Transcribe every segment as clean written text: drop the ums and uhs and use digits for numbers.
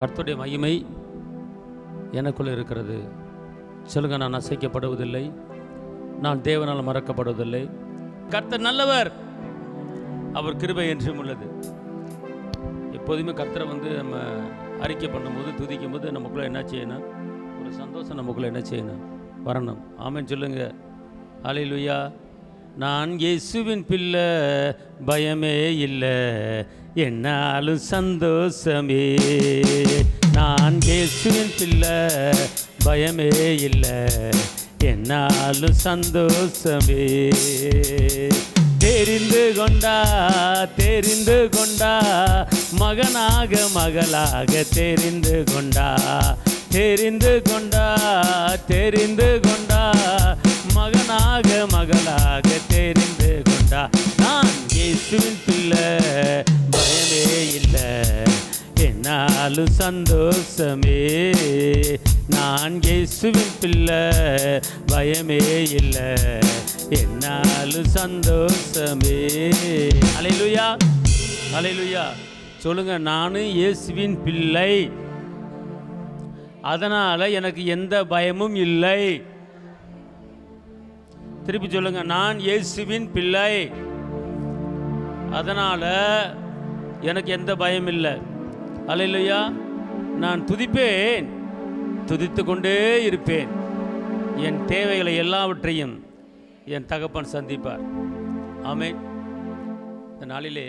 கர்த்தருடைய மகிமை எனக்குள்ள இருக்கிறது. சொல்லுங்க, நான் அசைக்கப்படுவதில்லை, நான் தேவனால் மறக்கப்படுவதில்லை. கர்த்தர் நல்லவர், அவர் கிருபை என்றும் உள்ளது. எப்போதுமே கர்த்தரை நம்ம அறிக்கை பண்ணும்போது, துதிக்கும் போது நமக்குள்ளே என்ன செய்யணும்? ஒரு சந்தோஷம் நமக்குள்ளே என்ன செய்யணும்? வரணும். ஆமென் சொல்லுங்க. அல்லேலூயா. நான் இயேசுவின் பிள்ளை, பயமே இல்லை, என்னாலும் சந்தோஷமே. நான் இயேசுவின் பிள்ளை, பயமே இல்லை, என்னாலும் சந்தோஷமே. தெரிந்து கொண்டா மகனாக மகளாக தெரிந்து கொண்டா மகனாக மகளாக தெரிந்து கொண்டா. நான் இயேசுவின் பிள்ளை, பயமே இல்லை, என்னாலும் சந்தோஷமே. நான் இயேசுவின் பிள்ளை, பயமே இல்லை, என்னாலும் சந்தோஷமே. அல்லேலூயா, அல்லேலூயா. சொல்லுங்க, நானும் இயேசுவின் பிள்ளை, அதனால எனக்கு எந்த பயமும் இல்லை. திருப்பி சொல்லுங்க, நான் இயேசுவின் பிள்ளை, அதனால எனக்கு எந்த பயம் இல்லை. அல்லேலூயா. நான் துதிப்பேன், துதித்து கொண்டே இருப்பேன். என் தேவைகளை எல்லாவற்றையும் என் தகப்பன் சந்திப்பார். ஆமென். இந்த நாளிலே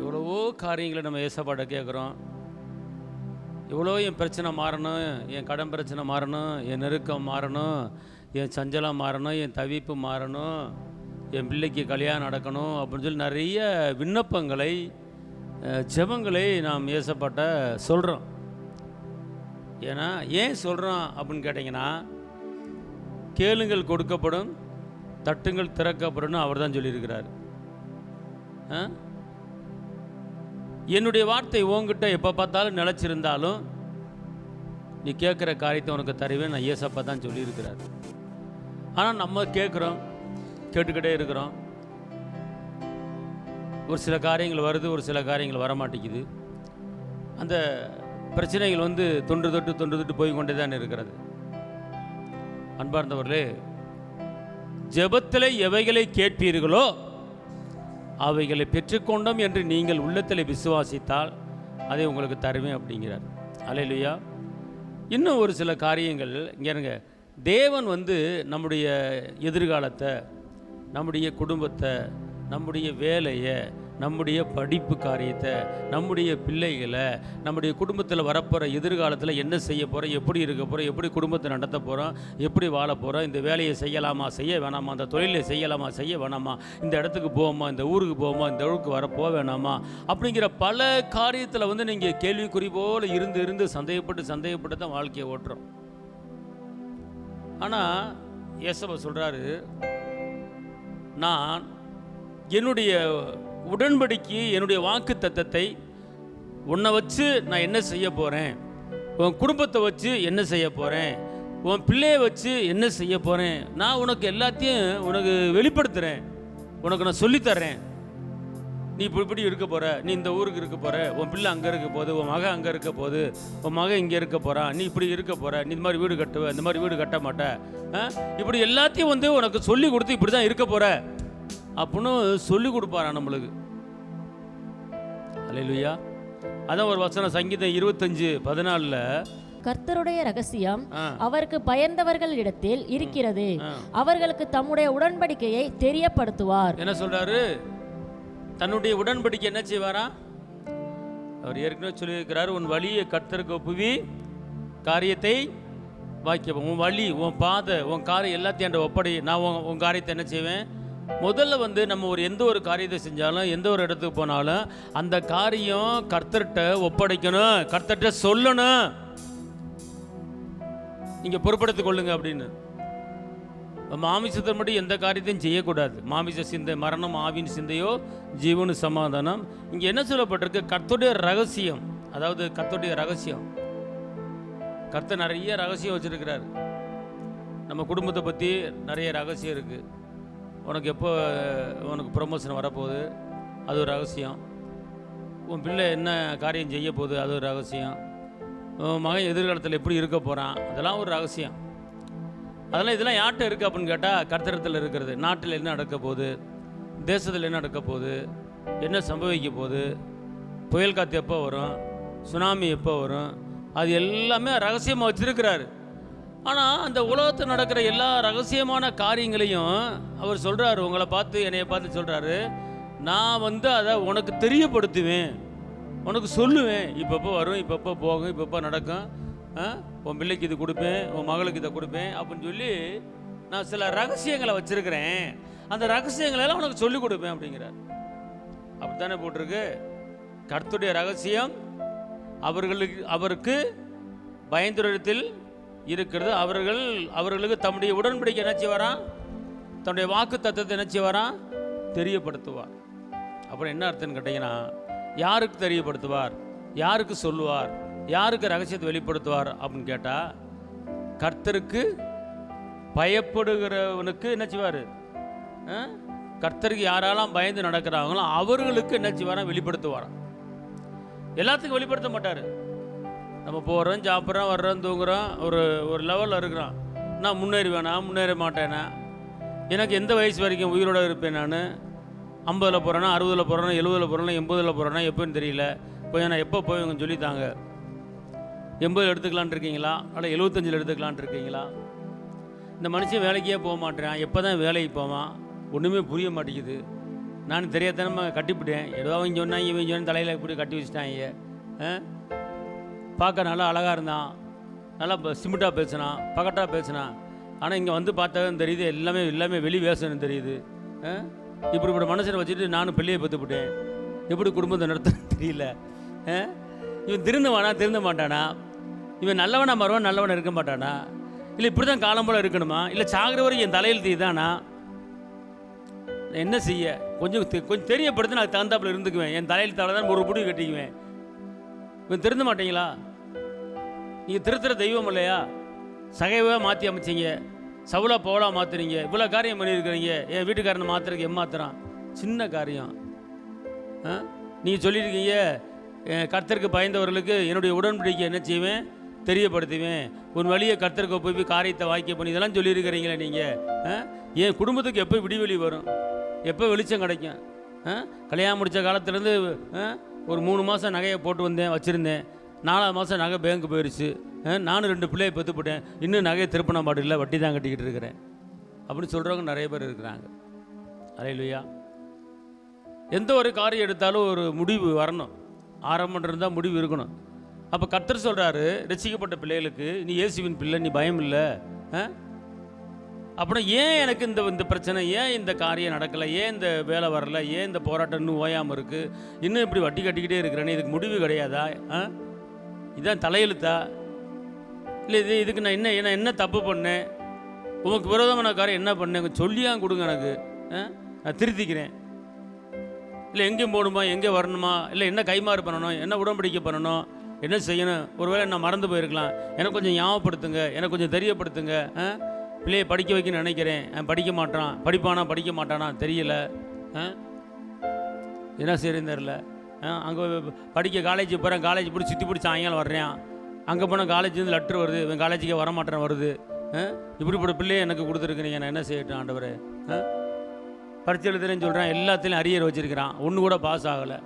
எவ்வளவோ காரியங்களை நம்ம ஏசப்பாட்ட கேட்குறோம். எவ்வளோ என் பிரச்சனை மாறணும், என் கடன் பிரச்சனை மாறணும், என் நெருக்கம் மாறணும், என் சஞ்சலம் மாறணும், என் தவிப்பு மாறணும், என் பிள்ளைக்கு கல்யாணம் நடக்கணும் அப்படின்னு சொல்லி நிறைய விண்ணப்பங்களை, ஜெபங்களை நாம் ஏசப்பாட்ட சொல்கிறோம். ஏன்னா ஏன் சொல்கிறோம் அப்படின்னு கேட்டிங்கன்னா, கேளுங்கள் கொடுக்கப்படும், தட்டுங்கள் திறக்கப்படும் அவர் தான் சொல்லியிருக்கிறார். என்னுடைய வார்த்தை உங்ககிட்ட எப்போ பார்த்தாலும் நிலச்சிருந்தாலும் நீ கேட்குற காரியத்தை உனக்கு தருவேன், நான் ஏசப்பா தான் சொல்லியிருக்கிறார். ஆனால் நம்ம கேட்குறோம், கேட்டுக்கிட்டே இருக்கிறோம். ஒரு சில காரியங்கள் வருது, ஒரு சில காரியங்கள் வரமாட்டேங்குது. அந்த பிரச்சனைகள் தொன்று தொட்டு போய் கொண்டே தான் இருக்கிறது. அன்பார்ந்தவர்களே, ஜெபத்தில் எவைகளை கேட்பீர்களோ அவைகளை பெற்றுக்கொண்டோம் என்று நீங்கள் உள்ளத்தில் விசுவாசித்தால் அதை உங்களுக்கு தருவேன் அப்படிங்கிறார். அல்லேலூயா. இன்னும் ஒரு சில காரியங்கள் இங்கே தேவன் நம்முடைய எதிர்காலத்தை, நம்முடைய குடும்பத்தை, நம்முடைய வேலையை, நம்முடைய படிப்பு காரியத்தை, நம்முடைய பிள்ளைகளை, நம்முடைய குடும்பத்தில் வரப்போகிற எதிர்காலத்தில் என்ன செய்ய போகிறோம், எப்படி இருக்க போகிறோம், எப்படி குடும்பத்தை நடத்த போகிறோம், எப்படி வாழ போகிறோம், இந்த வேலையை செய்யலாமா செய்ய வேணாமா, அந்த தொழிலை செய்யலாமா செய்ய வேணாமா, இந்த இடத்துக்கு போவோமா, இந்த ஊருக்கு போவோமா, இந்த ஊருக்கு வர போக வேணாமா அப்படிங்கிற பல காரியத்தில் நீங்கள் கேள்விக்குறி போல் இருந்து சந்தேகப்பட்டு தான் வாழ்க்கையை ஓட்டுறோம். ஆனால் இயேசுவா சொல்கிறாரு, நான் என்னுடைய உடன்படிக்கை, என்னுடைய வாக்கு தத்தத்தை உன்னை வச்சு நான் என்ன செய்ய போகிறேன், உன் குடும்பத்தை வச்சு என்ன செய்ய போகிறேன், உன் பிள்ளையை வச்சு என்ன செய்ய போகிறேன், நான் உனக்கு எல்லாத்தையும் உனக்கு வெளிப்படுத்துகிறேன், உனக்கு நான் சொல்லித்தர்றேன். நீ இப்படி இருக்க போகிற, நீ இந்த ஊருக்கு இருக்க போகிற, உன் பிள்ளை அங்கே இருக்க போகுது, உன் மகன் அங்கே இருக்க போகுது, உன் மகன் இங்கே இருக்க போகிறான், நீ இப்படி இருக்க போகிற, நீ இந்த மாதிரி வீடு கட்டுவ, இந்த மாதிரி வீடு கட்ட மாட்ட, இப்படி எல்லாத்தையும் உனக்கு சொல்லி கொடுத்து இப்படி தான் இருக்க போகிற அப்படின்னு சொல்லி கொடுப்பாரா நம்மளுக்கு. அல்லேலூயா. அதான் ஒரு வசனம், சங்கீதம் 25:14, கர்த்தருடைய ரகசியம் அவருக்கு பயந்தவர்கள் இடத்தில் இருக்கிறது, அவர்களுக்கு தம்முடைய உடன்படிக்கையை தெரியப்படுத்துவார். என்ன சொல்றாரு? தன்னுடைய உடன்படிக்கை என்ன செய்வாரா? அவர் ஏற்கனவே சொல்லியிருக்கிறார், உன் வழியை கர்த்தருக்கு ஒப்புவி, காரியத்தை வாக்கிய, உன் வழி, உன் பாதை, உன் காரியம் எல்லாத்தையும் என்ற ஒப்படை, நான் உன் காரியத்தை என்ன செய்வேன். முதல்ல நம்ம எந்த ஒரு காரியத்தை செஞ்சாலும், எந்த ஒரு இடத்துக்கு போனாலும் அந்த காரியம் கர்த்தர்கிட்ட ஒப்படைக்கணும், கர்த்தர்கிட்ட சொல்லணும், நீங்க பொறுப்படுத்திக் கொள்ளுங்க அப்படின்னு. மாமிசத்தை மட்டும் எந்த காரியத்தையும் செய்யக்கூடாது. மாமிச சிந்தை மரணம், ஆவின் சிந்தையோ ஜீவனு சமாதானம். இங்க என்ன சொல்லப்பட்டிருக்கு? கர்த்தருடைய ரகசியம். அதாவது கர்த்தருடைய ரகசியம், கர்த்தர் நிறைய ரகசியம் வச்சிருக்கிறார். நம்ம குடும்பத்தை பற்றி நிறைய ரகசியம் இருக்குது. உனக்கு எப்போ உனக்கு ப்ரொமோஷன் வரப்போகுது, அது ஒரு ரகசியம். உன் பிள்ளை என்ன காரியம் செய்ய போகுது, அது ஒரு ரகசியம். உன் மகன் எதிர்காலத்தில் எப்படி இருக்க போகிறான், அதெல்லாம் ஒரு ரகசியம். இதெல்லாம் யார்கிட்ட இருக்குது அப்படின்னு கேட்டால் கர்த்தரிடத்தில் இருக்கிறது. நாட்டில் என்ன நடக்க போகுது, தேசத்தில் என்ன நடக்க போகுது, என்ன சம்பவிக்க போகுது, புயல் காற்று எப்போ வரும், சுனாமி எப்போ வரும், அது எல்லாமே ரகசியமாக வச்சுருக்கிறாரு. ஆனால் அந்த உலகத்தில் நடக்கிற எல்லா ரகசியமான காரியங்களையும் அவர் சொல்கிறாரு, உங்களை பார்த்து என்னையை பார்த்து சொல்கிறாரு, நான் அதை உனக்கு தெரியப்படுத்துவேன், உனக்கு சொல்லுவேன். இப்பப்போ வரும், இப்பப்போ போகும், இப்பப்போ நடக்கும், உன் பிள்ளைக்கு இது கொடுப்பேன், உன் மகளுக்கு இதை கொடுப்பேன் அப்படின்னு சொல்லி நான் சில ரகசியங்களை வச்சுருக்கிறேன், அந்த ரகசியங்களெல்லாம் உனக்கு சொல்லிக் கொடுப்பேன் அப்படிங்கிறார். அப்படித்தானே போட்டிருக்கு. கர்த்தருடைய ரகசியம் அவருக்கு பயந்தோரிடத்தில் இருக்கிறது. அவர்களுக்கு தம்முடைய உடன்படிக்கை என்ன செய்வாராம், தன்னுடைய வாக்கு தத்துவத்தை என்ன செய்வாராம், தெரியப்படுத்துவார். அப்புறம் என்ன அர்த்தம்னு கேட்டீங்கன்னா, யாருக்கு தெரியப்படுத்துவார், யாருக்கு சொல்லுவார், யாருக்கு ரகசியத்தை வெளிப்படுத்துவார் அப்படின்னு கேட்டால், கர்த்தருக்கு பயப்படுகிறவனுக்கு என்ன செய்வார், கர்த்தருக்கு யாரெல்லாம் பயந்து நடக்கிறாங்களோ அவர்களுக்கு என்ன செய்வாராம், வெளிப்படுத்துவாராம். எல்லாத்துக்கும் வெளிப்படுத்த மாட்டார். நம்ம போகிறோம், சாப்பிட்றோம், வர்றோம், தூங்குறோம், ஒரு லெவலில் இருக்கிறோம். நான் முன்னேறுவேனா, முன்னேற மாட்டேனா, எனக்கு எந்த வயசு வரைக்கும் உயிரோடு இருப்பேன், நான் 50 போகிறேன்னா, 60 போகிறேன்னா, 70 போகிறேன்னா, 80 போகிறேன்னா எப்போன்னு தெரியல. போய் நான் எப்போ போய் இவங்க சொல்லித்தாங்க. 80 எடுத்துக்கலான் இருக்கீங்களா, அல்ல 75 எடுத்துக்கலான் இருக்கீங்களா? இந்த மனுஷன் வேலைக்கே போக மாட்டேறான், எப்போ தான் வேலைக்கு போவான், ஒன்றுமே புரிய மாட்டேங்குது. நான் தெரியாதனமாக கட்டிவிட்டேன். ஏதோ அவங்க சொன்னாங்க, இவங்க சொன்ன தலையில் இப்படி கட்டி வச்சுட்டாங்க. பார்க்க நல்லா அழகாக இருந்தான், நல்லா சிமெண்ட்டாக பேசினான், பகட்டாக பேசினான். ஆனால் இங்கே வந்து பார்த்தா தெரியுது, எல்லாமே வெளி வேஷம்னு தெரியுது. இப்படி மனுஷனை வச்சுட்டு நானும் பிள்ளையை பெற்றுவிட்டேன், எப்படி குடும்பத்தை நடத்த தெரியல. இவன் திருந்த மாட்டானா, இவன் நல்லவனாக மாறுவான், நல்லவனாக இருக்க மாட்டானா, இல்லை இப்படி தான் காலம் போல் இருக்கணுமா, இல்லை சாகிற வரைக்கும் என் தலையில் தீதானா, என்ன செய்ய, கொஞ்சம் தெரியப்படுத்தி நான் தகுந்தாப்பில் இருந்துக்குவேன், என் தலையில் தலை தான் ஒரு முடிவு கட்டிக்குவேன். இவன் திருந்த மாட்டீங்களா? நீங்கள் திருத்துற தெய்வம் இல்லையா? சகைவாக மாற்றி அமைச்சிங்க, சவுளா போலா மாற்றுறீங்க, இவ்வளோ காரியம் பண்ணியிருக்கிறீங்க. என் வீட்டுக்காரனை மாற்றுறதுக்கு ஏமாத்துறான், சின்ன காரியம். நீங்கள் சொல்லியிருக்கீங்க, கர்த்தருக்கு பயந்தவர்களுக்கு என்னுடைய உடன்படிக்கை என்ன செய்வேன், தெரியப்படுத்துவேன், உன் வழியை கர்த்தருக்கு போய் காரியத்தை வாக்கிய பண்ணி இதெல்லாம் சொல்லியிருக்கிறீங்களே நீங்கள். என் குடும்பத்துக்கு எப்போ விடிவெளி வரும், எப்போ வெளிச்சம் கிடைக்கும்? கல்யாணம் முடித்த காலத்துலேருந்து ஒரு 3 மாதம் நகையை போட்டு வச்சுருந்தேன், 4ஆவது மாதம் நகை பேங்க்கு போயிடுச்சு, நானும் 2 பிள்ளையை பெற்று போட்டேன், இன்னும் நகையை திருப்பின பாடு இல்லை, வட்டி தான் கட்டிக்கிட்டு இருக்கிறேன் அப்படின்னு சொல்கிறவங்க நிறைய பேர் இருக்கிறாங்க. அல்லேலூயா. எந்த ஒரு காரியம் எடுத்தாலும் ஒரு முடிவு வரணும், ஆரம்பம் இருந்தால் முடிவு இருக்கணும். அப்போ கர்த்தர் சொல்கிறாரு, ரட்சிக்கப்பட்ட பிள்ளைகளுக்கு, நீ இயேசுவின் பிள்ளை, நீ பயம் இல்லை. அப்படின்னா ஏன் எனக்கு இந்த பிரச்சனை, ஏன் இந்த காரியம் நடக்கலை, ஏன் இந்த வேலை வரல, ஏன் இந்த போராட்டம் இன்னும் ஓயாமல் இருக்குது, இன்னும் இப்படி வட்டி கட்டிக்கிட்டே இருக்கிறேன்னு, இதுக்கு முடிவு கிடையாதா? இதுதான் தலையெழுத்தா? இல்லை இதுக்கு நான் என்ன தப்பு பண்ணேன், உனக்கு விரோதமான காரியம் என்ன பண்ணேன், சொல்லியா கொடுங்க, எனக்கு நான் திருத்திக்கிறேன். இல்லை எங்கேயும் போகணுமா, எங்கே வரணுமா, இல்லை என்ன கைமாறு பண்ணணும், என்ன உடன்படிக்கை பண்ணணும், என்ன செய்யணும், ஒருவேளை நான் மறந்து போயிருக்கலாம், எனக்கு கொஞ்சம் ஞாபகப்படுத்துங்க, எனக்கு கொஞ்சம் தெரியப்படுத்துங்க. பிள்ளையை படிக்க வைக்கணும்னு நினைக்கிறேன், படிக்க மாட்டான், படிக்க மாட்டானா தெரியல, என்ன செய்யறேன்னு தெரில. அங்கே படிக்க காலேஜ் போகிறேன், காலேஜ் பிடிச்சி சுற்றி பிடிச்சி சாயங்காலம் வர்றேன், அங்கே போனால் காலேஜ்லேருந்து லெட்ரு வருது, இவன் காலேஜுக்கே வரமாட்டேன் வருது. இப்படிப்பட்ட பிள்ளையை எனக்கு கொடுத்துருக்குறீங்க, நான் என்ன செய்யட்டும் ஆண்டவரே? பரிட்சை எழுதுறேன்னு சொல்கிறேன், எல்லாத்துலேயும் அரியர் வச்சுருக்கிறான், ஒன்று கூட பாஸ் ஆகலை.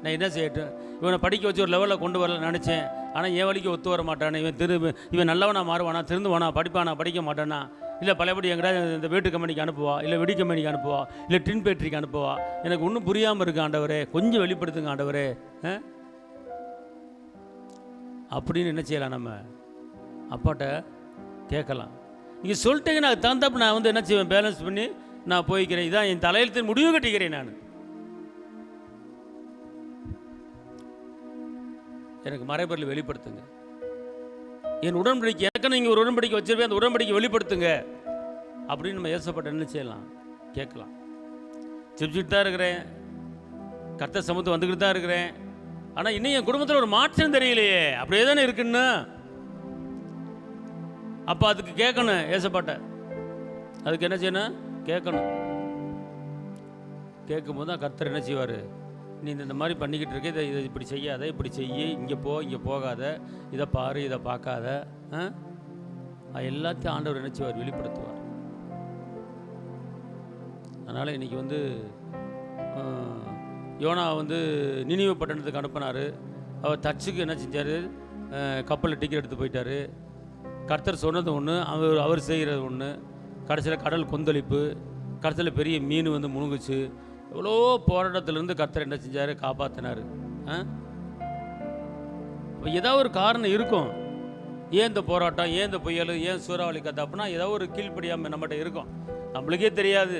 நான் என்ன செய்யட்டும்? இவனை படிக்க வச்சு ஒரு லெவலில் கொண்டு வரல நினச்சேன், ஆனால் என் வழிக்கு ஒத்து வர மாட்டானே, இவன் நல்லவனா மாறுவானா, திருந்துவானா, படிப்பானா, படிக்க மாட்டானா, இல்லை பழையபடி எங்கேயாவது இந்த வீட்டு கம்பெனிக்கு அனுப்புவா, இல்லை வெடி கம்பெனிக்கு அனுப்புவா, இல்லை டின் பேட்டரிக்கு அனுப்புவா, எனக்கு ஒன்றும் புரியாமல் இருக்கு ஆண்டவரே, கொஞ்சம் வெளிப்படுத்துங்க ஆண்டவரே அப்படின்னு என்ன செய்யலாம்? நம்ம அப்பாட்ட கேட்கலாம். நீங்கள் சொல்லிட்டீங்கன்னா அதுக்கு தகுந்தப்ப நான் என்ன செய்வேன், பேலன்ஸ் பண்ணி நான் போய்க்கிறேன். இதான் என் தலையெழுத்தின் முடிவு கட்டிக்கிறேன். நான் எனக்கு மறைபொருளை வெளிப்படுத்துங்க, என் உடன்படிக்கை, எனக்கு நீங்கள் ஒரு உடன்படிக்கை வச்சிருப்பேன், அந்த உடன்படிக்கை வெளிப்படுத்துங்க அப்படின்னு நம்ம ஏசப்பட்ட என்ன செய்யலாம், கேட்கலாம். செப்சிட்டு தான் இருக்கிறேன், கர்த்தர் சமூகத்தை வந்துக்கிட்டு தான் இருக்கிறேன், ஆனால் இன்னும் என் குடும்பத்தில் ஒரு மாற்றம் தெரியலையே, அப்படியே தானே இருக்குன்னு. அப்போ அதுக்கு கேட்கணும் ஏசப்பாட்ட, அதுக்கு என்ன செய்யணும், கேட்கணும். கேட்கும்போது தான் கர்த்தர் என்ன செய்வார், நீ இந்த மாதிரி பண்ணிக்கிட்டு இருக்க, இதை இப்படி செய்யாத, இப்படி செய்ய, இங்கே போ, இங்கே போகாத, இதை பாரு, இதை பார்க்காத, எல்லாத்தையும் ஆண்டவர் நினைச்சுவார், வெளிப்படுத்துவார். அதனால் இன்றைக்கி வந்து யோனா வந்து நினிவே பட்டணத்துக்கு அனுப்பினார். அவர் தச்சுக்கு என்ன செஞ்சார், கப்பலில் டிக்கெட் எடுத்து போயிட்டார். கர்த்தர் சொன்னது ஒன்று, அவர் செய்கிறது ஒன்று. கடைசியில் கடல் கொந்தளிப்பு, கடைசியில் பெரிய மீன் வந்து முழுங்குச்சு. எவ்வளோ போராட்டத்திலேருந்து கர்த்தர் என்ன செஞ்சார், காப்பாற்றினார். இப்போ ஏதாவது ஒரு காரணம் இருக்கும். ஏன் இந்த போராட்டம், ஏன் இந்த புயல், ஏன் சூறாவளி கதை அப்படின்னா ஏதோ ஒரு கீழ்ப்படியாமல் நம்மகிட்ட இருக்கும். நம்மளுக்கே தெரியாது.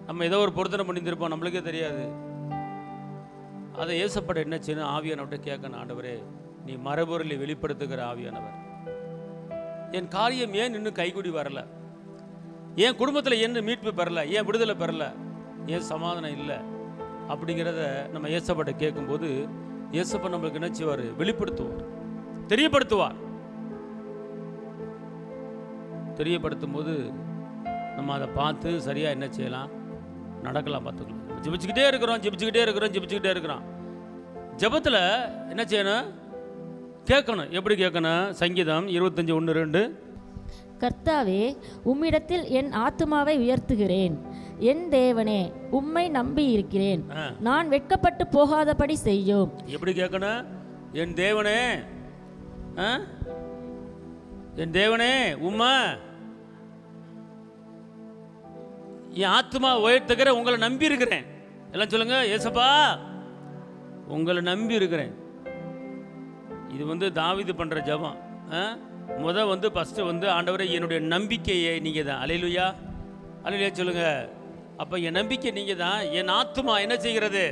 நம்ம ஏதோ ஒரு பொருத்தனை பண்ணியிருப்போம், நம்மளுக்கே தெரியாது. அதை ஏசப்பட என்ன செய்யணும், ஆவியானவர்கிட்ட கேட்கணும். ஆண்டவரே, நீ மரபொருளை வெளிப்படுத்துகிற ஆவியானவர், என் காரியம் ஏன் இன்னும் கைகூடி வரல, என் குடும்பத்தில் என்ன மீட்பு பெறல, ஏன் விடுதலை பெறல, ஏன் சமாதானம் இல்லை அப்படிங்கிறத நம்ம ஏசப்பட்ட கேட்கும்போது ஏசப்பா நம்மளுக்கு என்ன செய்வார், வெளிப்படுத்துவார், தெரியப்படுத்துவார். தெரியப்படுத்தும் போது நம்ம அதை பார்த்து சரியாக என்ன செய்யலாம், நடக்கலாம், பார்த்துக்கலாம். ஜெபிச்சுக்கிட்டே இருக்கிறோம். ஜெபத்தில் என்ன செய்யணும், கேட்கணும். எப்படி கேட்கணும்? சங்கீதம் 25:1-2. கர்த்தாவே, உம்மிடத்தில் என் ஆத்துமாவை உயர்த்துகிறேன். என் தேவனே, உம்மை நம்பி இருக்கிறேன். நான் வெட்கப்பட்டு போகாதபடி செய்யும். எப்படி கேட்கணும்? என் தேவனே, என் தேவனே, உம்மை என் ஆத்மா உயர்த்துகிற, உங்களை நம்பி இருக்கிறேன். எல்லாம் சொல்லுங்க, ஏசப்பா உங்களை நம்பி இருக்கிறேன். இது வந்து தாவீது பண்ற ஜெபம். ஃபர்ஸ்ட் வந்து ஆண்டவரே, என்னுடைய நம்பிக்கையை நீங்க தான். அல்லேலூயா, அல்லேலூயா சொல்லுங்க. அப்ப என் நம்பிக்கை நீங்க தான். என் ஆத்மா என்ன செய்கிறது?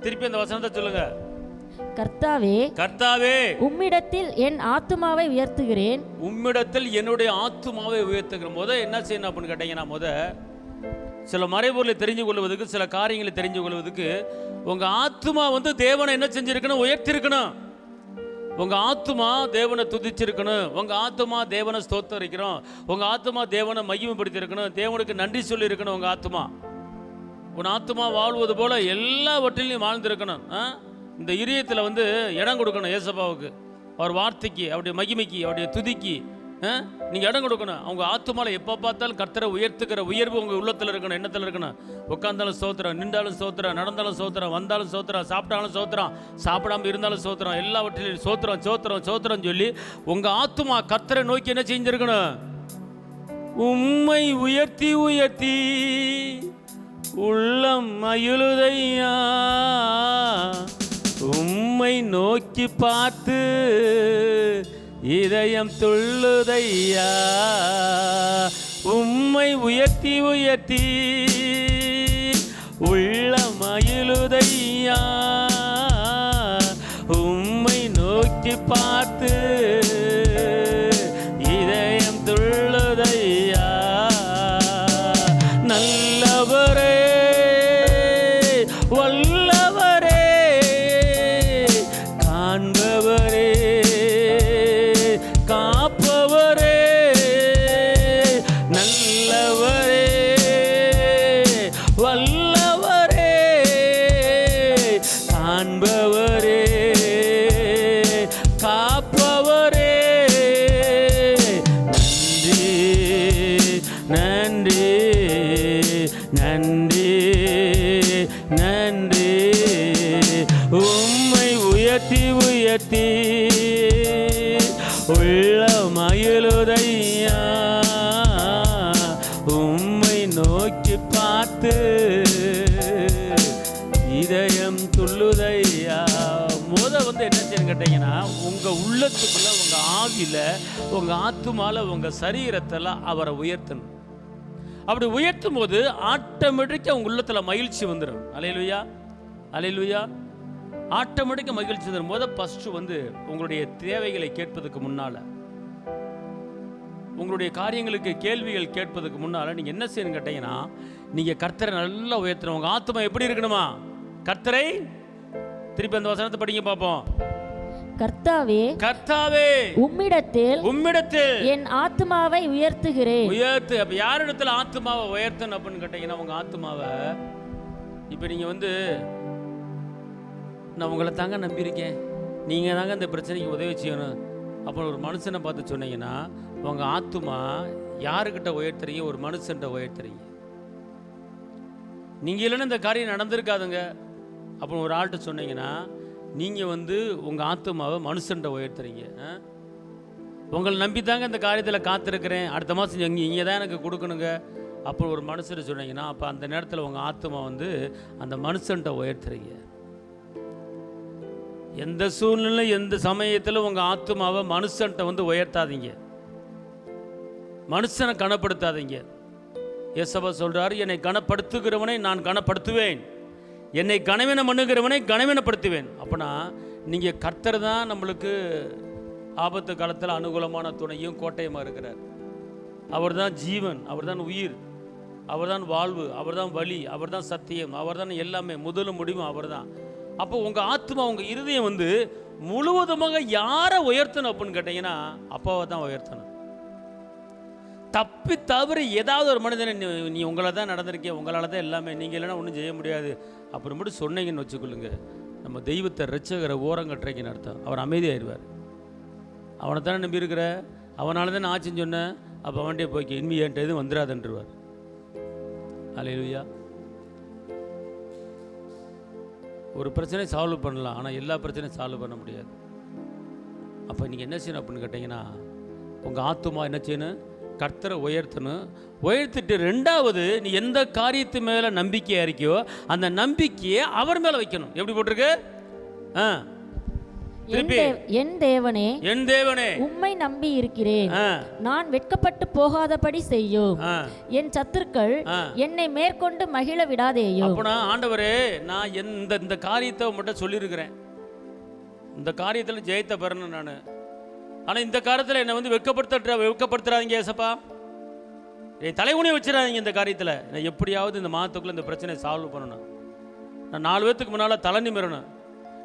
திருப்பி அந்த வசனத்தை சொல்லுங்க. கர்த்தாவே, கர்த்தாவே, உம்மிடத்தில் என் ஆத்துமாவை உயர்த்துகிறேன். உம்மிடத்தில் என்னுடைய ஆத்துமாவை உயர்த்துகிறேன். என்ன செய்யணும் அப்படின்னு கேட்டீங்கன்னா, சில மறைபொருளை தெரிஞ்சு கொள்வதற்கு, சில காரியங்களை தெரிஞ்சு கொள்வதற்கு உங்க ஆத்துமா வந்து தேவனை என்ன செஞ்சிருக்கணும், உயர்த்திருக்கணும். உங்க ஆத்துமா தேவனை துதிச்சிருக்கணும். உங்க ஆத்துமா தேவனை ஸ்தோத்தரிக்கணும். உங்க ஆத்துமா தேவனை மகிமைப்படுத்தி இருக்கணும். தேவனுக்கு நன்றி சொல்லி இருக்கணும். உங்க ஆத்துமா, உன் ஆத்துமா வாழ்வது போல எல்லாவற்றிலையும் வாழ்ந்திருக்கணும். இந்த இதயத்தில் வந்து இடம் கொடுக்கணும் ஏசப்பாவுக்கு, அவர் வார்த்தைக்கு, அவருடைய மகிமைக்கு, அவருடைய துதிக்கு நீங்கள் இடம் கொடுக்கணும். அவங்க ஆத்துமாவில் எப்போ பார்த்தாலும் கர்த்தரை உயர்த்துக்கிற உயர்வு உங்கள் உள்ளத்தில் இருக்கணும், எண்ணத்தில் இருக்கணும். உட்காந்தாலும் சோத்திரம், நின்றாலும் சோத்திரம், நடந்தாலும் சோத்திரம், வந்தாலும் சோத்திரம், சாப்பிட்டாலும் சோத்திரம், சாப்பிடாமல் இருந்தாலும் சோத்திரம், எல்லாவற்றிலையும் சோத்திரம் சோத்திரம் சோத்திரம் சொல்லி உங்கள் ஆத்துமா கர்த்தரை நோக்கி என்ன செஞ்சிருக்கணும், உம்மை உயர்த்தி உயர்த்தி உள்ளம் மகிழுதையா, உம்மை நோக்கி பார்த்து இதயம் துள்ளுதையா, உம்மை உயர்த்தி உயர்த்தி உள்ளம் மகிழுதையா, உம்மை நோக்கி பார்த்து இதயம் துள்ளுதையா. நல்லவரே, வல்லவரே, காண்பவரே, காப்பவரே, நல்லவரே, வல்லவரே, காண்பவரே, காப்பவரே, நன்றி நன்றி நன்றி. உம்மை உயர்த்தி உயர்த்தி உள்ள மகிழுதையா, உம்மை நோக்கி பார்த்து இதயம் துள்ளுதையா. வந்து என்ன செய்யணும் கேட்டீங்கன்னா, உங்க உள்ளத்துக்குள்ள, உங்க ஆவியில, உங்க ஆத்துமால, உங்க சரீரத்தில் அவரை உயர்த்தணும். அப்படி உயர்த்தும் போது ஆட்டோமேட்டிக்கா உங்க உள்ளத்துல மகிழ்ச்சி வந்துடும். அல்லேலூயா, அல்லேலூயா. ஆட்டோமேட்டிக்கா மகிழ்ச்சி வந்துடும். ஃபர்ஸ்ட் வந்து உங்களுடைய தேவைகளை கேட்பதற்கு முன்னால, உங்களுடைய காரியங்களுக்கு கேள்விகள் கேட்பதற்கு முன்னால நீங்க என்ன செய்யணும் கேட்டீங்கன்னா, நீங்க கர்த்தரை நல்லா உயர்த்தணும். உங்க ஆத்துமா எப்படி இருக்கணுமா? கர்த்தரை, திருப்பி அந்த வசனத்தை படிங்க பார்ப்போம். கர்த்தாவே, கர்த்தாவே, உம்மிடத்தில் என் ஆத்துமாவை உயர்த்துகிறேன். உயர்த்து. அப்ப யாரிடத்துல ஆத்துமாவை உயர்த்தணும் அப்படின்னு கேட்டீங்கன்னா, உங்க ஆத்துமாவை இப்ப நீங்க வந்து நான் உங்களை தாங்க நம்பியிருக்கேன், நீங்கள் தாங்க இந்த பிரச்சனைக்கு உதவி செய்யணும். அப்புறம் ஒரு மனுஷனை பார்த்து சொன்னீங்கன்னா உங்கள் ஆத்துமா யாருக்கிட்ட உயர்த்துறீங்க? ஒரு மனுஷன்ட்ட உயர்த்துறீங்க. நீங்கள் இல்லைன்னா இந்த காரியம் நடந்திருக்காதுங்க. அப்புறம் ஒரு ஆள்கிட்ட சொன்னீங்கன்னா நீங்கள் உங்கள் ஆத்துமாவை மனுஷன்ட்ட உயர்த்துறீங்க. உங்களை நம்பி தாங்க இந்த காரியத்தில் காத்திருக்கிறேன், அடுத்த மாதம் இங்கே தான் எனக்கு கொடுக்கணுங்க. அப்புறம் ஒரு மனுஷன் சொன்னீங்கன்னா அப்போ அந்த நேரத்தில் உங்கள் ஆத்துமா அந்த மனுஷன்ட்ட உயர்த்துறீங்க. எந்த சூழ்நிலை எந்த சமயத்தில் உங்கள் ஆத்துமாவை மனுஷன்ட்ட உயர்த்தாதீங்க, மனுஷனை கனப்படுத்தாதீங்க. ஏசப்பா சொல்கிறார், என்னை கனப்படுத்துகிறவனை நான் கனப்படுத்துவேன், என்னை கனவீனம் பண்ணுகிறவனை கனவீனப்படுத்துவேன். அப்போனா நீங்கள் கர்த்தர் தான் நம்மளுக்கு ஆபத்து காலத்தில் அனுகூலமான துணையும் கோட்டையுமாக இருக்கிறார். அவர் தான் ஜீவன், அவர் தான் உயிர், அவர் தான் வாழ்வு, அவர் தான் வழி, அவர் தான் சத்தியம், அவர் தான் எல்லாமே, முதலும் முடிவும் அவர் தான். அப்போ உங்கள் ஆத்மா உங்கள் இருதயம் முழுவதுமாக யாரை உயர்த்தணும் அப்படின்னு கேட்டிங்கன்னா அப்பாவை தான் உயர்த்தணும். தப்பி தவறு ஏதாவது ஒரு மனிதனை நீ உங்களை தான் நடந்திருக்கேன், உங்களால் தான் எல்லாமே, நீங்கள் இல்லைன்னா ஒன்றும் செய்ய முடியாது அப்புறம் மட்டும் சொன்னீங்கன்னு வச்சுக்கொள்ளுங்க, நம்ம தெய்வத்தை ரட்சகரை ஓரங்கட்டுறீங்கன்னு அர்த்தம். அவர் அமைதியாயிருவார். அவனை தானே நம்பி இருக்கிற, அவனால தான் ஆச்சுன்னு சொன்னேன், அப்போ அவன்கிட்டே போய்க்க, இனிமே என்கிட்ட எதுவும் வந்துடாதுன்றவார். அல்லேலூயா. ஒரு பிரச்சனையை சால்வ் பண்ணலாம், ஆனால் எல்லா பிரச்சனையும் சால்வ் பண்ண முடியாது. அப்போ நீங்கள் என்ன செய்யணும் அப்படின்னு கேட்டிங்கன்னா உங்கள் ஆத்துமா என்ன செய்யணும்? கர்த்தரை உயர்த்தணும். உயர்த்திட்டு ரெண்டாவது நீ எந்த காரியத்து மேலே நம்பிக்கையாக இருக்கியோ அந்த நம்பிக்கையை அவர் மேலே வைக்கணும். எப்படி போட்டிருக்கு? என் தேவனே, என் தேவனே, உம்மை நம்பி இருக்கிறேன், நான் வெட்கப்பட்டு போகாதபடி செய்யும், என் சத்துருக்கள் என்னை மேற்கொண்டு மகிழ விடாதேயோ. அப்பனா ஆண்டவரே, நான் இந்த காரியத்தை மட்டும் சொல்லியிருக்கிறேன், இந்த காரியத்தில் ஜெயத்தை பெறணும் நான், ஆனால் இந்த காரியத்தில் என்னை வெட்கப்படுத்துறாதீங்க ஏசப்பா, என் தலைகுனியை வச்சிடாதீங்க இந்த காரியத்தில். நான் எப்படியாவது இந்த மாதத்துக்குள்ளே இந்த பிரச்சனையை சால்வ் பண்ணணும். நான் 4 பேத்துக்கு முன்னால் தலை நிமிரணும்.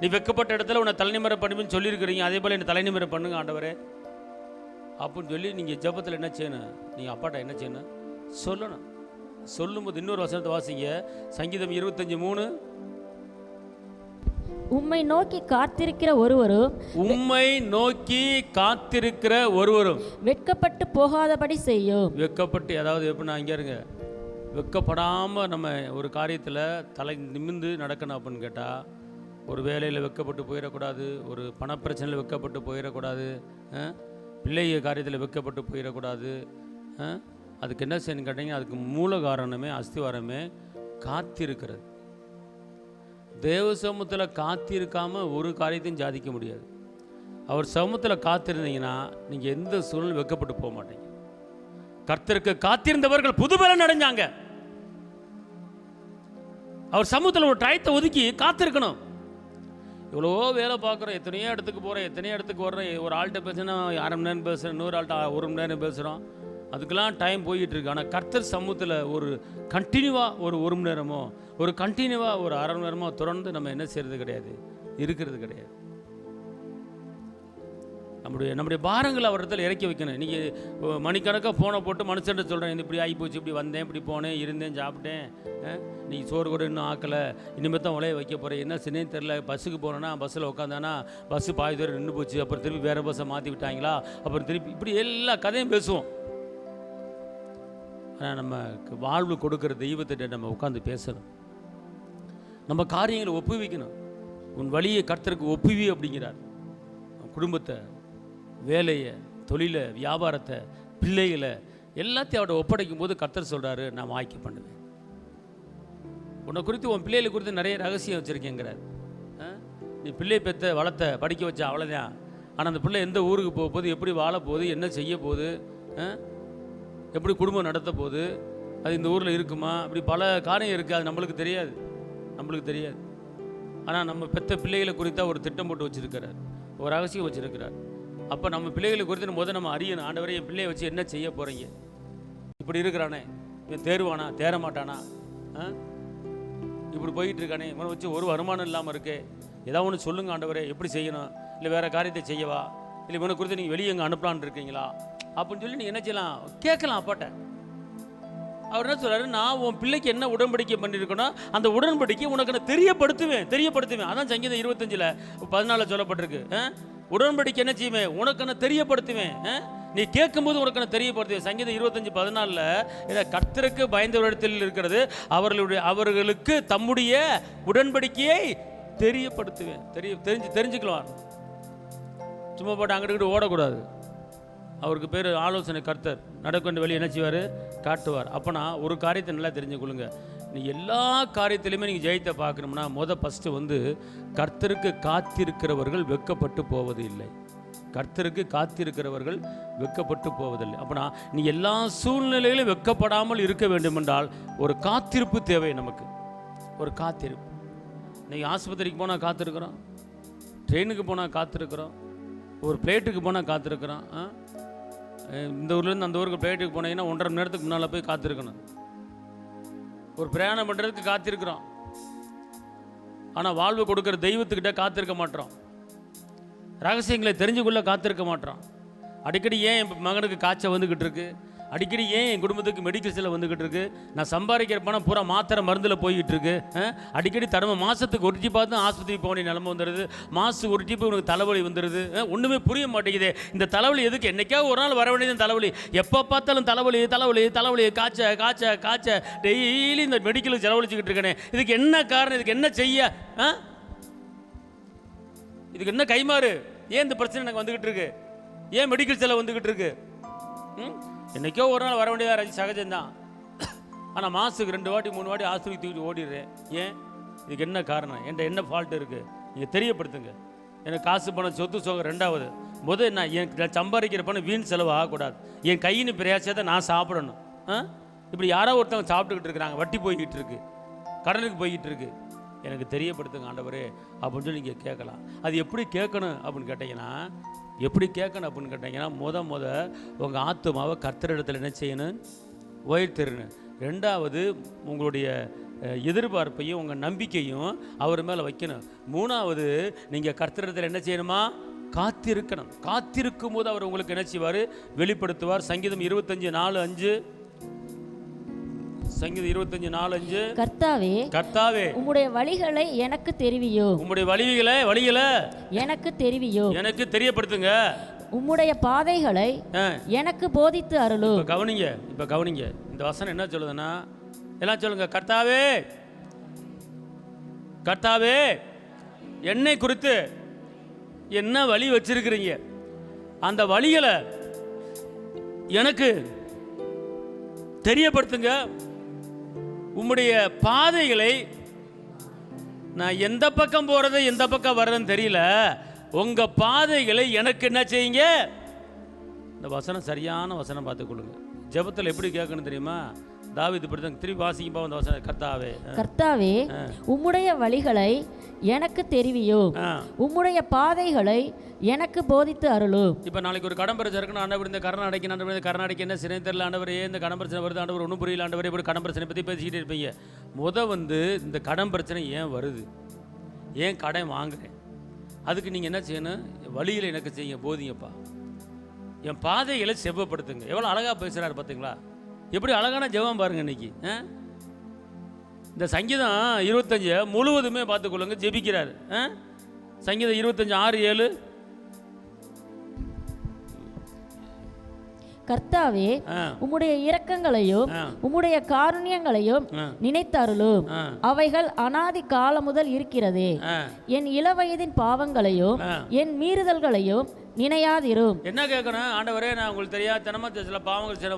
நீ வெட்கப்பட்ட இடத்துல உன்னை தலைநிமிர பண்ணுன்னு சொல்லியிருக்கிறீங்க, அதே போல் என்னை தலைநிமிர பண்ணுங்க ஆண்டவரே அப்படின்னு சொல்லி நீங்கள் ஜெபத்தில் என்ன செய்யணும்? நீங்கள் அப்பாட்ட என்ன செய்யணும்? சொல்லணும். சொல்லும்போது இன்னொரு வசனத்தை வாசிங்க, சங்கீதம் 25:3. உம்மை நோக்கி காத்திருக்கிற ஒருவரும், உம்மை நோக்கி காத்திருக்கிற ஒருவரும் வெட்கப்பட்டு போகாதபடி செய்யும். வெட்கப்பட்டு, அதாவது எப்படின்னா இங்கே இருங்க, வெட்கப்படாமல் நம்ம ஒரு காரியத்தில் தலை நிமிர்ந்து நடக்கணும் அப்படின்னு கேட்டால், ஒரு வேலையில் வெட்கப்பட்டு போயிடக்கூடாது, ஒரு பணப்பிரச்சனையில் வெட்கப்பட்டு போயிடக்கூடாது, பிள்ளைய காரியத்தில் வெட்கப்பட்டு போயிடக்கூடாது. அதுக்கு என்ன செய்யணும்னு கேட்டிங்கன்னா அதுக்கு மூல காரணமே அஸ்திவாரமே காத்திருக்கிறது. தேவ சமூகத்தில் காத்திருக்காமல் ஒரு காரியத்தையும் சாதிக்க முடியாது. அவர் சமூகத்தில் காத்திருந்தீங்கன்னா நீங்கள் எந்த சூழ்நிலை வெட்கப்பட்டு போக மாட்டீங்க. கர்த்தருக்கு காத்திருந்தவர்கள் புதுபலன் அடைஞ்சாங்க. அவர் சமூகத்தில் ஒரு டயத்தை ஒதுக்கி காத்திருக்கணும். இவ்வளோ வேலை பார்க்குறோம், எத்தனையோ இடத்துக்கு போகிறோம், எத்தனையோ இடத்துக்கு வர்றோம், ஒரு ஆள்கிட்ட பேசுனா 1/2 மணி நேரம் பேசுகிறோம், இன்னொரு ஆள்கிட்ட 1 மணி நேரம் பேசுகிறோம், அதுக்கெல்லாம் டைம் போய்கிட்டு ஆனால் கர்த்தர் சமூகத்தில் ஒரு கண்டினியூவாக ஒரு 1 மணி நேரமோ, ஒரு கண்டினியூவாக ஒரு 1/2 மணி நேரமோ தொடர்ந்து நம்ம என்ன செய்கிறது கிடையாது, இருக்கிறது கிடையாது. நம்முடைய பாரங்களை அவர் இடத்துல இறக்கி வைக்கணும். இன்றைக்கி மணிக்கணக்காக ஃபோனை போட்டு மனுஷன்ட்டு சொல்கிறேன், இப்படி ஆகி போச்சு, இப்படி வந்தேன், இப்படி போனேன், இருந்தேன், சாப்பிட்டேன், நீ சோறு கூட இன்னும் ஆக்கலை, இனிமேல் தான் உலைய வைக்க போகிறேன், என்ன சின்னே தெரில, பஸ்ஸுக்கு போனேன்னா பஸ்ஸில் உட்காந்தானா பஸ்ஸு பாதி தூரம் நின்று போச்சு, அப்புறம் திருப்பி வேறு பஸ்ஸை மாற்றி விட்டாங்களா, அப்புறம் திருப்பி இப்படி எல்லா கதையும் பேசுவோம். ஆனால் நம்ம வாழ்வு கொடுக்குற தெய்வத்திட்ட நம்ம உட்காந்து பேசணும். நம்ம காரியங்களை ஒப்புவிக்கணும். உன் வழியை கர்த்தருக்கு ஒப்புவி அப்படிங்கிறார். குடும்பத்தை, வேலையை, தொழிலை, வியாபாரத்தை, பிள்ளைகளை எல்லாத்தையும் அவரை ஒப்படைக்கும் போது கர்த்தர் சொல்கிறாரு, நான் வாய்க்க பண்ணுவேன். உன்னை குறித்து உன் பிள்ளைகளை குறித்து நிறைய ரகசியம் வச்சுருக்கேங்கிறார். நீ பிள்ளை பெற்ற வளர்த்த படிக்க வச்ச அவ்வளோதான். ஆனால் அந்த பிள்ளை எந்த ஊருக்கு போக போகுது, எப்படி வாழ போகுது, என்ன செய்ய போகுது, எப்படி குடும்பம் நடத்த போகுது, அது இந்த ஊரில் இருக்குமா, இப்படி பல காரியம் இருக்குது. அது நம்மளுக்கு தெரியாது. ஆனால் நம்ம பெற்ற பிள்ளைகளை குறித்தாக ஒரு திட்டம் போட்டு வச்சுருக்கிறார், ஒரு ரகசியம் வச்சுருக்கிறார். அப்போ நம்ம பிள்ளைகளை குறித்து நம்ம அறியணும். ஆண்டவரே, என் பிள்ளையை வச்சு என்ன செய்ய போகிறீங்க, இப்படி இருக்கிறானே, இவன் தேருவானா, தேர மாட்டானா, இப்படி போயிட்டு இருக்கானே, இவனை வச்சு ஒரு வருமானம் இல்லாமல் இருக்கே, ஏதாவது ஒன்று சொல்லுங்க ஆண்டவரே, எப்படி செய்யணும், இல்லை வேறு காரியத்தை செய்யவா, இல்லை இவனை குறித்து நீங்கள் வெளியே எங்கே அனுப்பலான்னு இருக்கீங்களா அப்படின்னு சொல்லி நீங்கள் என்ன செய்யலாம், கேட்கலாம். அப்பாட்ட அவர் என்ன சொல்றாரு, நான் உன் பிள்ளைக்கு என்ன உடன்படிக்கை பண்ணியிருக்கணும் அந்த உடன்படிக்கை உனக்கு நான் தெரியப்படுத்துவேன். அதான் சங்கீதம் 25:14 சொல்லப்பட்டிருக்கு. உடன்படிக்கை என்ன செய்வேன், உனக்கு நான் தெரியப்படுத்துவேன். நீ கேட்கும்போது உனக்கு நான் தெரியப்படுத்துவேன். சங்கீதம் 25:14 கர்த்தருக்கு பயந்தவரிடத்தில் இருக்கிறது, அவர்களுக்கு தம்முடைய உடன்படிக்கையை தெரியப்படுத்துவேன். தெரிஞ்சுக்கலாம். சும்மா போட்டு அங்கிட்டு ஓடக்கூடாது. அவருக்கு பேர் ஆலோசனை கர்த்தர். நடக்கொண்டு வெளியே என்ன செய்வார், காட்டுவார். அப்போனா ஒரு காரியத்தை நல்லா தெரிஞ்சுக்கொள்ளுங்க. நீ எல்லா காரியத்திலையுமே நீங்கள் ஜெயத்தை பார்க்கணும்னா ஃபஸ்ட்டு கர்த்தருக்கு காத்திருக்கிறவர்கள் வெட்கப்பட்டு போவது இல்லை. கர்த்தருக்கு காத்திருக்கிறவர்கள் வெட்கப்பட்டு போவதில்லை. அப்போனா நீ எல்லா சூழ்நிலையிலும் வெட்கப்படாமல் இருக்க வேண்டும் என்றால் ஒரு காத்திருப்பு தேவை நமக்கு. ஒரு காத்திருப்பு. நீங்கள் ஆஸ்பத்திரிக்கு போனால் காத்திருக்கிறோம், ட்ரெயினுக்கு போனால் காத்திருக்கிறோம், ஒரு பிளேட்டுக்கு போனால் காத்திருக்கிறோம். இந்த ஊர்லேருந்து அந்த ஊருக்கு பிளேட்டுக்கு போனீங்கன்னா 1.5 மணி நேரத்துக்கு முன்னால் போய் காத்திருக்கணும். ஒரு பிரயாணம் பண்ணுறதுக்கு காத்திருக்கிறோம். ஆனால் வாழ்வு கொடுக்குற தெய்வத்துக்கிட்ட காத்திருக்க மாட்டோம். ரகசியங்களை தெரிஞ்சுக்கொள்ள காத்திருக்க மாட்டோம். அடிக்கடி ஏன் என் மகனுக்கு காய்ச்சல் வந்துக்கிட்டு இருக்கு, அடிக்கடி ஏன் என் குடும்பத்துக்கு மெடிக்கல் செலவு வந்துக்கிட்டு இருக்கு, நான் சம்பாதிக்கிற பணம் பூரா மாத்திரை மருந்தில் போய்கிட்டு இருக்கு, அடிக்கடி மாதத்துக்கு ஒரு டிப்பாக தான் ஆஸ்பத்திரி போக வேண்டிய நிலமை வந்துடுது, மாதத்துக்கு ஒரு டிப்பு உனக்கு தலைவலி வந்துடுது. ஒன்றுமே புரிய மாட்டேங்குது. இந்த தலைவலி எதுக்கு? என்றைக்காவது ஒரு நாள் வர வேண்டியது தலைவலி. எப்போ பார்த்தாலும் தலைவலி காய்ச்ச டெய்லி இந்த மெடிக்கலுக்கு செலவழிச்சுக்கிட்டு இருக்கேனே, இதுக்கு என்ன காரணம்? இதுக்கு என்ன செய்ய? இதுக்கு என்ன கைமாறு? ஏன் இந்த பிரச்சனை எனக்கு வந்துக்கிட்டு இருக்கு? ஏன் மெடிக்கல் செலவு வந்துக்கிட்டு இருக்கு? என்றைக்கோ ஒரு நாள் வர வேண்டியதாக சகஜம்தான். ஆனால் மாதத்துக்கு 2 வாட்டி 3 வாட்டி ஆஸ்பத்திரி தூக்கிட்டு ஓடிடுறேன். ஏன்? இதுக்கு என்ன காரணம்? என்கிட்ட என்ன ஃபால்ட் இருக்குது? நீங்கள் தெரியப்படுத்துங்க. எனக்கு காசு பணம் சொத்து சோகம் ரெண்டாவது. நான் சம்பாதிக்கிற பணம் வீண் செலவு ஆகக்கூடாது. என் கையின்னு பிரயாசத்தை நான் சாப்பிடணும். இப்படி யாரோ ஒருத்தவங்க சாப்பிட்டுக்கிட்டு இருக்கிறாங்க, வட்டி போய்கிட்டு இருக்கு, கடனுக்கு போய்கிட்டு இருக்கு. எனக்கு தெரியப்படுத்துங்க ஆண்டவரே அப்படின்னு சொல்லி நீங்கள் கேட்கலாம். அது எப்படி கேட்கணும் அப்படின்னு கேட்டிங்கன்னா உங்கள் ஆத்துமாவை கர்த்தரிடத்தில் என்ன செய்யணும்? உயர்த்திடணும். 2வது உங்களுடைய எதிர்பார்ப்பையும் உங்கள் நம்பிக்கையும் அவர் மேலே வைக்கணும். 3வது நீங்கள் கர்த்தரிடத்தில் என்ன செய்யணுமா? காத்திருக்கணும். காத்திருக்கும் போது அவர் உங்களுக்கு என்ன செய்வார்? வெளிப்படுத்துவார். சங்கீதம் 25:4-5. சங்கீதம் 25:4-5. கர்த்தாவே உம்முடைய வழிகளை எனக்கு தெரிவியோ. உம்முடைய வழிகளை எனக்கு தெரிவியோ. எனக்கு தெரியப்படுத்துங்க. உம்முடைய பாதைகளை எனக்கு போதித்து அருளும். இப்ப கவனிங்க. இந்த வசனம் என்ன சொல்லுதுன்னா, எல்லாம் சொல்லுங்க, கர்த்தாவே என்னை குறித்து என்ன வழி வச்சிருக்கிறீங்க, அந்த வழிகளை எனக்கு தெரியப்படுத்துங்க. உம்முடைய பாதைகளை, நான் எந்த பக்கம் போறது எந்த பக்கம் வர்றதுன்னு தெரியல, உங்க பாதைகளை எனக்கு என்ன செய்யுங்க? இந்த வசனம் சரியான வசனம் பார்த்துக்கொள்ளுங்க. ஜெபத்தில் எப்படி கேட்கணும் தெரியுமா? தாவீது இப்படிதான். திருப்பி வாசிக்கும்பா அந்த வசனம். கர்த்தாவே உம்முடைய வழிகளை எனக்கு தெரிவியோ, உம்முடைய பாதைகளை எனக்கு போதித்து அருளும். இப்போ நாளைக்கு ஒரு கடன் பிரச்சனை இருக்குன்னு, ஆண்டவர் இந்த கர்நாடக என்ன சிறை தெரியல ஆண்டவர், இந்த கடன் பிரச்சனை வருது ஆண்டவர், ஒன்றும் புரியல ஆண்டவர், இப்படி கடன் பிரச்சனை பற்றி பேசிக்கிட்டே இருப்பீங்க. இந்த கடன் பிரச்சனை ஏன் வருது, ஏன் கடன் வாங்குறேன், அதுக்கு நீங்கள் என்ன செய்யணும்? வழியில் எனக்கு செய்யுங்க, போதிங்கப்பா, என் பாதைகளை செவ்வப்படுத்துங்க. எவ்வளோ அழகாக பேசுகிறாரு பார்த்தீங்களா? எப்படி அழகான ஜெபம் பாருங்க இன்னைக்கு. இந்த சங்கீதம் 25 முழுவதுமே பார்த்துக்கொள்ளுங்க, ஜெபிக்கிறாரு. சங்கீதம் 25:6-7. கர்த்தாவே உம்முடைய இரக்கங்களையும் உம்முடைய காருண்யங்களையும் நினைத்தருளும். அவைகள் அநாதி காலம் முதல் இருக்கிறதே. என் இளவயதின் பாவங்களையும் என் மீறுதல்களையும் நினையாதிரும். என்ன கேட்கணும்? ஆண்டவரே, நான் உங்களுக்கு தெரியாதனமா சில பாவங்கள், சில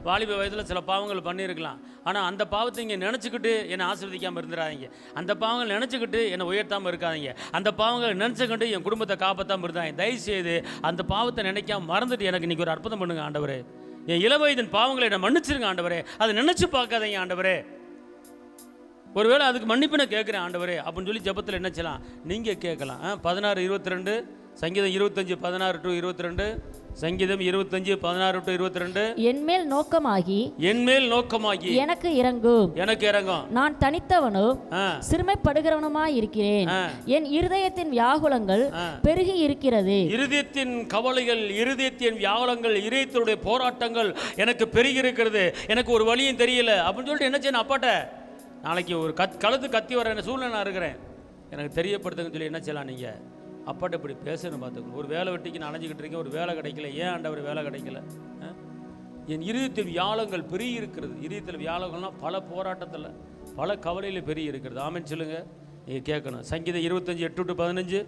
வாலிப வயதில் சில பாவங்கள் பண்ணியிருக்கலாம். ஆனால் அந்த பாவத்தை இங்கே நினச்சிக்கிட்டு என்னை ஆசீர்வதிக்காமல் இருந்துடாதீங்க. அந்த பாவங்கள் நினச்சிக்கிட்டு என்னை உயர்த்தாமல் இருக்காதீங்க. அந்த பாவங்களை நினச்சிக்கிட்டு என் குடும்பத்தை காப்பாற்றாமல் இருந்தாங்க. தயவுசெய்து அந்த பாவத்தை நினைக்காம மறந்துட்டு எனக்கு இன்றைக்கி ஒரு அற்புதம் பண்ணுங்க ஆண்டவரே. என் இளவயதின் பாவங்களை என்னை மன்னிச்சிருங்க ஆண்டவரே. அதை நினச்சி பார்க்காதீங்க ஆண்டவரே. ஒருவேளை அதுக்கு மன்னிப்பு நான் கேட்குறேன் ஆண்டவரே அப்படின்னு சொல்லி ஜெபத்தில் என்ன செய்யலாம்? நீங்கள் கேட்கலாம். 16:22. சங்கீதம் 25:16-22. சங்கீதம் 25:16-22. என்மேல் நோக்கமாகி என்மேல் நோக்கமாகி எனக்கு இறங்கும். எனக்கு இறங்கும். நான் தனித்தவனும் சிறுமைப்படுகிறவனுமாய் இருக்கிறேன். என் இருதயத்தின் வியாகுலங்கள் பெருகி இருக்கிறது. இருதயத்தின் கவலைகள், இருதயத்தின் வியாகுலங்கள், இருதயத்தினுடைய போராட்டங்கள் எனக்கு பெருகி இருக்கிறது. எனக்கு ஒரு வழியும் தெரியல அப்படின்னு சொல்லிட்டு என்ன செய்யணும்? அப்பாட்ட நாளைக்கு ஒரு கழுத்து கத்தி வர சூழ்நிலை நான் இருக்கிறேன், எனக்கு தெரியப்படுத்துங்கன்னு சொல்லி என்ன செய்யலாம்? நீங்கள் அப்பாட்ட இப்படி பேசணும். பார்த்துக்கணும். ஒரு வேலை வெட்டிக்கு நான் அலைஞ்சிக்கிட்டு இருக்கேன், ஒரு வேலை கிடைக்கல. ஏன் ஆண்டவர் வேலை கிடைக்கல? என் இருதயத்தில் வியாழங்கள் பெருகி இருக்கிறது. இருதயத்தில் வியாழங்கள்லாம் பல போராட்டத்தில், பல கவலையில் பெருகி இருக்கிறது. ஆமென் சொல்லுங்க. நீங்கள் கேட்கணும். சங்கீதம் 25:8-15.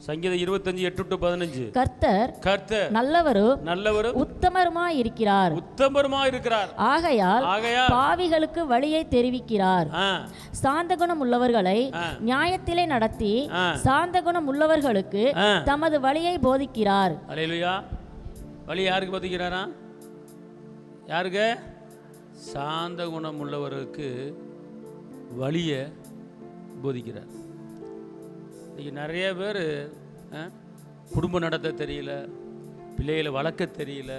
சங்கீதம் 25:8-15. கர்த்தர் நல்லவரும் உத்தமருமாய் இருக்கிறார். ஆகையால் பாவிகளுக்கு வழியை தெரிவிக்கிறார். சாந்த குணம் உள்ளவர்களை நியாயத்திலே நடத்தி சாந்த குணம் உள்ளவர்களுக்கு தமது வழியை போதிக்கிறார். அல்லேலூயா. வழி யாருக்கு போதிக்கிறாரா? யாருக்கு? சாந்த குணம் உள்ளவருக்கு வழியை போதிக்கிறார். நிறைய பேர் குடும்பம் நடத்த தெரியல, பிள்ளைகளை வளர்க்க தெரியல,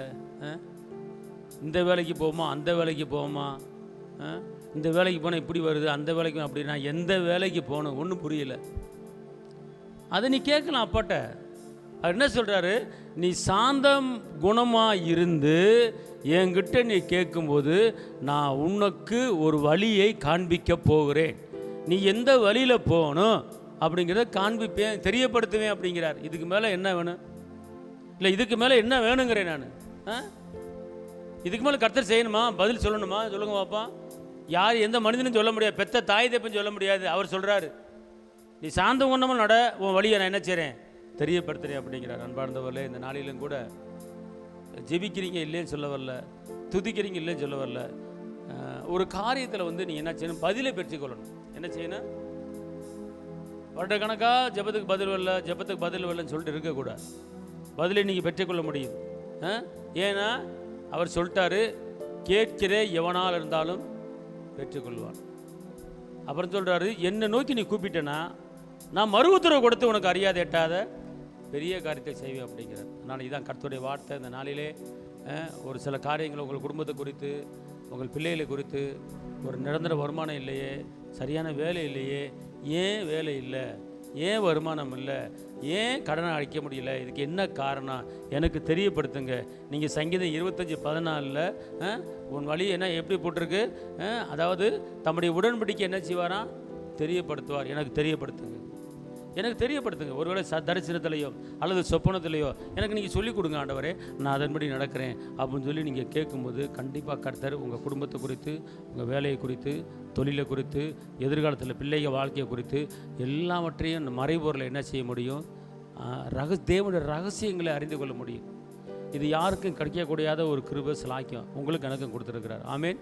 இந்த வேலைக்கு போவோமா அந்த வேலைக்கு போவோமா, இந்த வேலைக்கு போனால் இப்படி வருது, அந்த வேலைக்கு அப்படின்னா எந்த வேலைக்கு போகணும் ஒன்றும் புரியல. அதை நீ கேட்கலாம் அப்பாட்ட. அவர் என்ன சொல்கிறாரு? நீ சாந்தம் குணமாக இருந்து என்கிட்ட நீ கேட்கும்போது நான் உனக்கு ஒரு வழியை காண்பிக்க போகிறேன். நீ எந்த வழியில் போகணும் அப்படிங்கிறத காண்பிப்பேன், தெரியப்படுத்துவேன் அப்படிங்கிறார். இதுக்கு மேலே என்ன வேணும்? இல்லை இதுக்கு மேலே என்ன வேணுங்கிறேன் நான். இதுக்கு மேலே கர்த்தர் செய்யணுமா? பதில் சொல்லணுமா? சொல்லுங்க பாப்பா. யார் எந்த மனிதனும் சொல்ல முடியாது, பெத்த தாய் தப்பன்னு சொல்ல முடியாது. அவர் சொல்கிறாரு, நீ சாந்த குணமாக நட, உன் வழியை நான் என்ன செய்கிறேன்? தெரியப்படுத்துகிறேன் அப்படிங்கிறார். அன்பார்ந்தவர்களே, இந்த நாளிலும் கூட ஜெபிக்கிறீங்க இல்லைன்னு சொல்ல வரல, துதிக்கிறீங்க இல்லைன்னு சொல்ல வரல. ஒரு காரியத்தில் நீங்கள் என்ன செய்யணும்? பதிலை பெற்றுக்கொள்ளணும். என்ன செய்யணும்? வருடக்கணக்காக ஜெபத்துக்கு பதில் வரலன்னு சொல்லிட்டு இருக்கக்கூடாது. பதிலை நீங்கள் பெற்றுக்கொள்ள முடியும். ஏன்னா அவர் சொல்லிட்டாரு, கேட்கிற எவனால் இருந்தாலும் பெற்றுக்கொள்வான். அப்புறம் சொல்கிறாரு, என்னை நோக்கி நீ கூப்பிட்டேன்னா நான் மறு உத்தரவு கொடுத்து உனக்கு அறியாத எட்டாத பெரிய காரியத்தை செய்வேன் அப்படிங்கிறார். அதனால் இதான் கர்த்தருடைய வார்த்தை. இந்த நாளிலே ஒரு சில காரியங்கள் உங்கள் குடும்பத்தை குறித்து, உங்கள் பிள்ளைகளை குறித்து, ஒரு நிரந்தர வருமானம் இல்லையே, சரியான வேலை இல்லையே, ஏன் வேலை இல்லை, ஏன் வருமானம் இல்லை, ஏன் கடனை அடைக்க முடியல, இதுக்கு என்ன காரணம் எனக்கு தெரியப்படுத்துங்க. நீங்கள் சங்கீதம் 25:14 உன் வழி என்ன எப்படி போட்டிருக்கு? அதாவது தம்முடைய உடன்படிக்கை என்ன செய்வாராம்? தெரியப்படுத்துவார். எனக்கு தெரியப்படுத்துங்க. ஒருவேளை தரிசனத்திலையோ அல்லது சொப்பனத்திலையோ எனக்கு நீங்கள் சொல்லிக் கொடுங்க ஆண்டவரே, நான் அதன்படி நடக்கிறேன் அப்படின்னு சொல்லி நீங்கள் கேட்கும்போது கண்டிப்பாக கர்த்தர் உங்கள் குடும்பத்தை குறித்து, உங்கள் வேலையை குறித்து, தொழிலை குறித்து, எதிர்காலத்தில் பிள்ளைகள் வாழ்க்கையை குறித்து எல்லாவற்றையும் மறைபொருளை என்ன செய்ய முடியும்? தேவனுடைய ரகசியங்களை அறிந்து கொள்ள முடியும். இது யாருக்கும் கிடைக்கக்கூடியாத ஒரு கிருபை, சிலாக்கியம் உங்களுக்கு எனக்கும் கொடுத்துருக்கிறார். ஆமேன்.